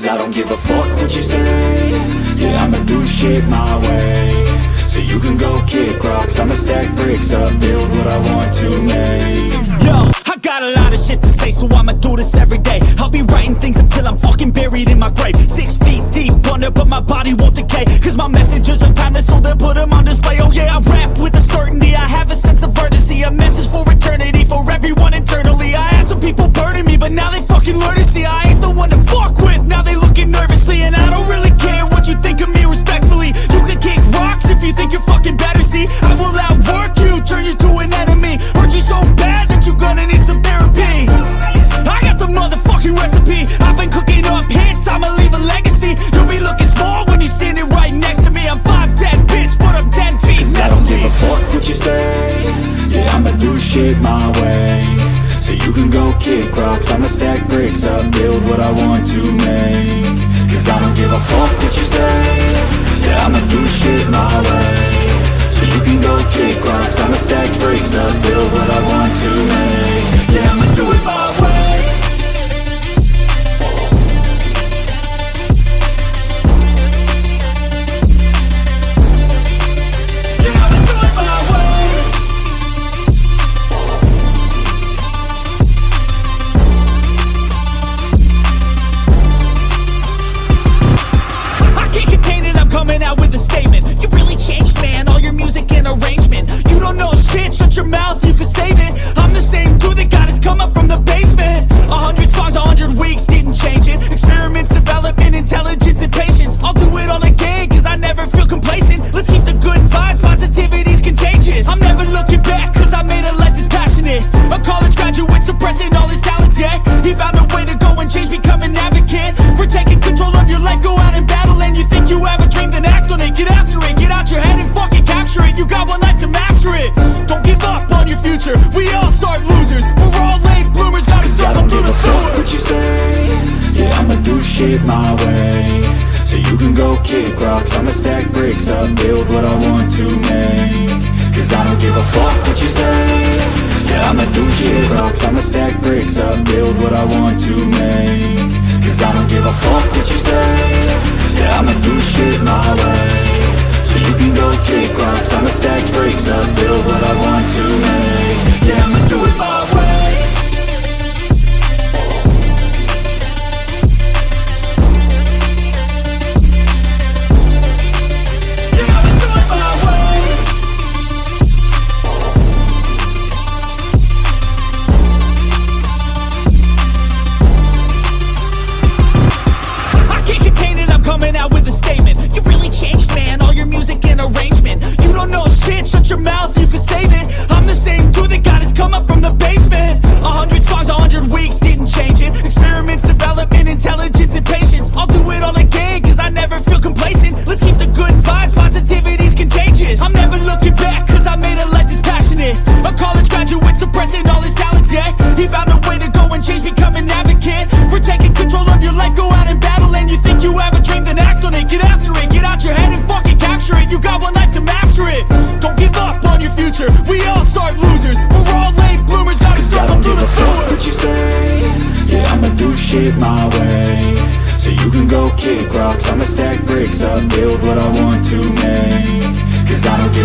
Cause I don't give a fuck what you say. Yeah, I'ma do shit my way. So you can go kick rocks, I'ma stack bricks up, build what I want to make. Yo, I got a lot of shit to say, so I'ma do this every day. I'll be writing things until I'm fucking buried in my grave. 6 feet deep under, but my body won't decay. Cause my messages are timeless, so they'll put them on display. Oh yeah, I rap with a certainty, I have a sense of urgency. A message for eternity, for everyone internally. I had some people burning me, but now they fucking learn to see I ain't the one to fuck with, now they looking nervously. And I don't really care what you think of me, respectfully. You can kick rocks if you think you're fucking better, see. I will outwork you, turn you to an enemy. Hurt you so bad that you're gonna need some therapy. I got the motherfucking recipe. I've been cooking up hits, I'ma leave a legacy. You'll be looking small when you're standing right next to me. I'm 5'10", bitch, but I'm 10 feet next to me. I don't give a fuck what you say. Yeah, I'ma do shit my way. So you can go kick rocks, I'ma stack bricks up, build what I want to make. Cause I don't give a fuck what you say. Yeah, I'ma do shit my way. So you can go kick rocks, I'ma stack bricks up, build what I want to make. Yeah, I'ma do it my way. Yeah, I'ma do it my way. I can't contain it, I'm coming out with a statement. You really changed, man, all your music and arrangement. You don't know shit, shut your mouth, you can save it. I'm the same dude that got his come up from the basement. 100 songs, 100 weeks, didn't change it. Experiments, development, intelligence, and patience. I'll do it all again, cause I never feel complacent. Let's keep the good vibes, positivity's contagious. I'm never looking back, cause I made a life that's passionate. A college graduate suppressing all his talents, yeah. He found a way to go and change, become an advocate. For taking control of your life, go out and battle. And you think you have a dream, then act on it. Get after it, get out your head and fucking capture it. You got one life to master it. Don't give up on your future, we all start losers. We're all late bloomers, gotta struggle through the sewer. I don't give a fuck what you say. Yeah, I'ma do shit my way. So you can go kick rocks, I'ma stack bricks up, build what I want to make. Cause I don't give a fuck what you say. Yeah, I'ma do shit rocks, I'ma stack bricks up, build what I want to make. Cause I don't give a fuck what you say. Yeah, I'ma do shit my way. So you can go kick rocks, I'ma stack bricks up, build what I want to make. Yeah, I'ma do it my way. Yeah, I'ma do it my way. I can't contain it, I'm coming out with a statement. You really changed, man, all your music and arrangement. You don't know shit, shut your mouth, you can save it. I'm the same dude that got his come up from the basement. 100 songs, 100 weeks, didn't change it. Experiments, development, intelligence, and patience. I'll do it all again, cause I never feel complacent. Let's keep the good vibes, positivity's contagious. I'm never looking back, cause I made a life that's passionate. A college graduate suppressing all his talents, yeah. He found a way to go and change, become an advocate. For taking control of your life, go out and battle. And you think you have a dream, then act on it. Get after it, get out your head and fucking capture it. You got one life to master it. Don't give up on your future, we all start losers. We're all late bloomers, gotta struggle through the sewer. I don't give a fuck what you say. Yeah, I'ma do shit my way. So you can go kick rocks, I'ma stack bricks up, build what I want to make. Cause I don't give a